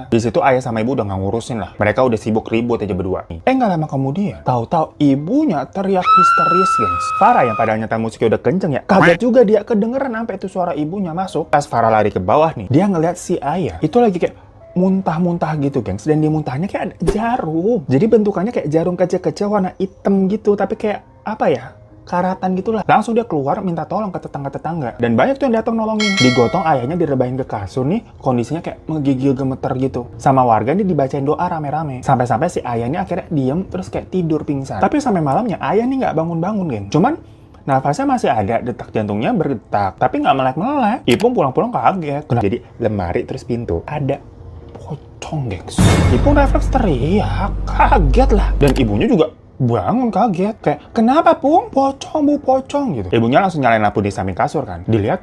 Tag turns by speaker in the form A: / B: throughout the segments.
A: Di situ ayah sama ibu udah nggak ngurusin lah. Mereka udah sibuk ribut aja berdua. Nggak lama kemudian, tahu-tahu ibunya teriak histeris, gengs. Farah yang padahal nyata musiknya udah kenceng ya, kaget juga dia kedengeran sampai itu suara ibunya masuk. Pas Farah lari ke bawah nih, dia ngeliat si ayah itu lagi kayak muntah-muntah gitu, gengs. Dan dia muntahnya kayak ada jarum. Jadi bentukannya kayak jarum kecil-kecil warna hitam gitu, tapi kayak apa ya? Karatan gitulah. Langsung dia keluar minta tolong ke tetangga-tetangga. Dan banyak tuh yang datang nolongin. Digotong ayahnya direbahin ke kasur nih, kondisinya kayak ngegigil gemeter gitu. Sama warga nih dibacain doa rame-rame. Sampai-sampai si ayah ini akhirnya diem terus kayak tidur pingsan. Tapi sampai malamnya ayah nih nggak bangun-bangun, geng. Cuman nafasnya masih ada, detak jantungnya berdetak, tapi nggak melek-melek. Ipung pulang-pulang kaget. Jadi lemari terus pintu ada pocong, gengs. Ipung refleks teriak, kaget lah. Dan ibunya juga bangun kaget, kayak kenapa Pung? Pocong bu, pocong gitu. Ibunya langsung nyalain lampu di samping kasur kan. Dilihat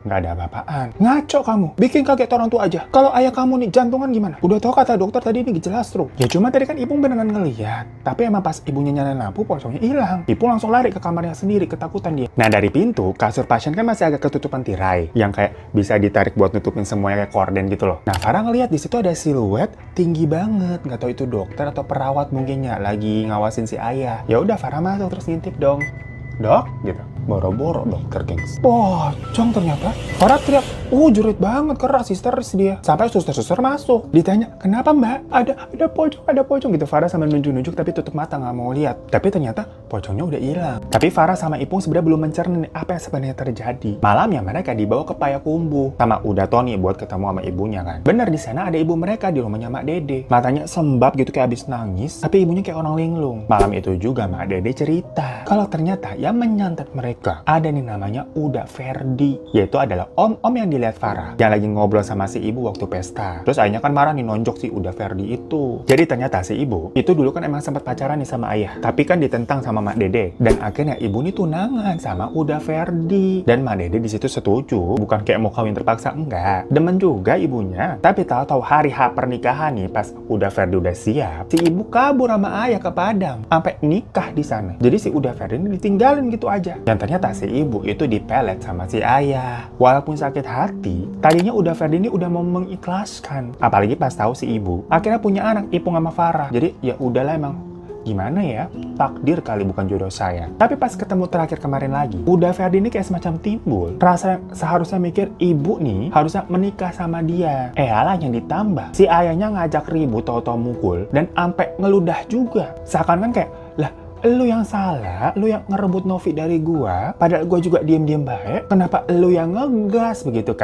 A: nggak ada apa-apaan. Ngaco kamu, bikin kaget orang tua aja. Kalau ayah kamu nih jantungan gimana? Udah tahu kata dokter tadi ini jelas stroke. Ya cuma tadi kan Ipung beneran ngeliat. Tapi emang pas ibunya nyalain lampu, pocongnya hilang. Ipung langsung lari ke kamarnya sendiri, ketakutan dia. Nah dari pintu, kasur pasien kan masih agak ketutupan tirai, yang kayak bisa ditarik buat nutupin semuanya kayak korden gitu loh. Nah Farah ngeliat di situ ada siluet tinggi banget. Nggak tahu itu dokter atau perawat mungkinnya lagi ngawasin si ayah. Ya udah Farah masuk terus ngintip dong. Dok, gitu. Boro-boro dokter, gengs. Pocong ternyata. Farah teriak, jerit banget, keras, histeris dia. Sampai suster-suster masuk. Ditanya, kenapa mbak? Ada pocong gitu. Farah sambil nunjuk-nunjuk tapi tutup mata nggak mau lihat. Tapi ternyata pocongnya udah hilang. Tapi Farah sama Ipung sebenarnya belum mencerna apa yang sebenarnya terjadi. Malamnya mereka dibawa ke Payakumbuh sama Uda Tony buat ketemu sama ibunya kan. Bener di sana ada ibu mereka di rumahnya Mak Dede. Matanya sembab gitu kayak abis nangis, tapi ibunya kayak orang linglung. Malam itu juga Mak Dede cerita kalau ternyata yang menyantet mereka ada nih namanya Uda Ferdi, yaitu adalah om-om yang dilihat Farah yang lagi ngobrol sama si ibu waktu pesta. Terus ayahnya kan marah nih nonjok si Uda Ferdi itu. Jadi ternyata si ibu itu dulu kan emang sempat pacaran nih sama ayah, tapi kan ditentang sama Mak Dede. Dan akhirnya ibu nih tunangan sama Uda Ferdi. Dan Mak Dede di situ setuju, bukan kayak mau kawin terpaksa, enggak. Demen juga ibunya. Tapi tahu-tahu hari H pernikahan nih, pas Uda Ferdi udah siap, si ibu kabur sama ayah ke Padang sampai nikah di sana. Jadi si Uda Ferdi ini ditinggalin gitu aja. Dan ternyata si ibu itu dipelet sama si ayah. Walaupun sakit hati, tadinya Uda Ferdi ini udah mau mengikhlaskan. Apalagi pas tahu si ibu akhirnya punya anak, Ipung sama Farah. Jadi ya udahlah, emang gimana ya, takdir kali bukan jodoh saya. Tapi pas ketemu terakhir kemarin lagi, Uda Ferdi ini kayak semacam timbul rasa seharusnya mikir ibu nih harusnya menikah sama dia. Alah yang ditambah si ayahnya ngajak ribut, tau-tau mukul dan ampe ngeludah juga. Seakan kan kayak, lah lu yang salah, lu yang ngerebut Novi dari gua, padahal gua juga diem-diem baik, kenapa lu yang ngegas begitu kan?